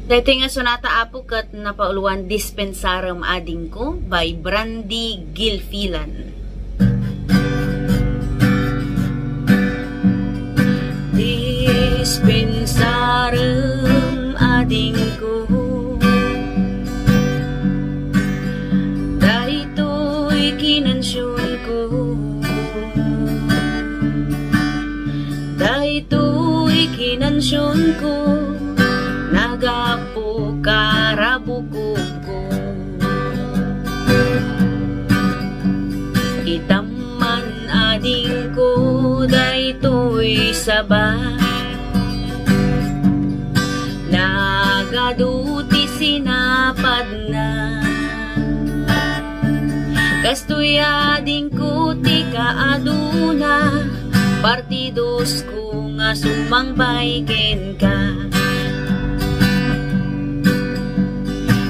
Dito nga sonata apo kat napauluan Dispensarum ading ko by Brandy Gilfilan. Dispensarum ading ko, dahito'y kinansyon ko, dahito'y kinansyon ko, nagapo karabukog ko. Itaman ading ko, dahito'y saba, nagaduti sinapad na. Kastoy ading ko ti kaaduna, partidos ko nga sumangbay ken ka.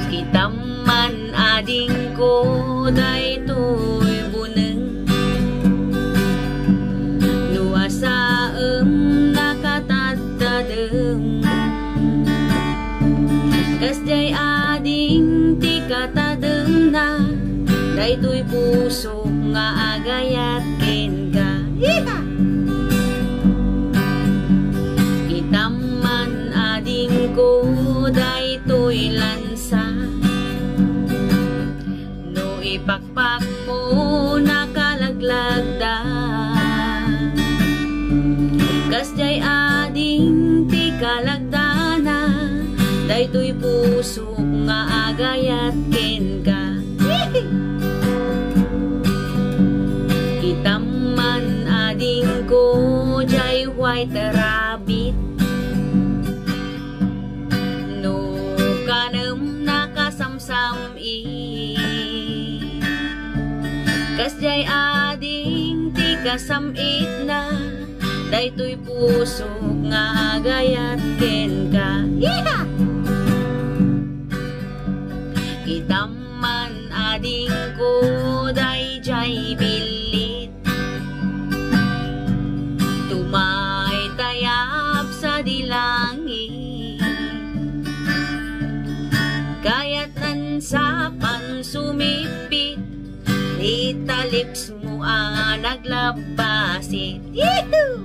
Kitaman ading ko, daytoy buneng, nuasaem nakatadtadem. Kasjay ading ti katadem na, daytoy puso nga agayat ken ka. Itaman ading ko, daytoy lansa, no ipakpak mo nakalaglag da. Kasjay ading ti kalagdana, daytoy puso nga agayat ken ka. Itaman ading ko, jay white rabbit, no kanem nakasamsam i. Kasjay ading ti kasamit na, daytoy puso nga agayat ken ka. Itaman ading ko, dayjay bilit, tumay tayap sa dilangit, kayat nan sa pansumipit, italips mo ang naglabasit. Yehoo!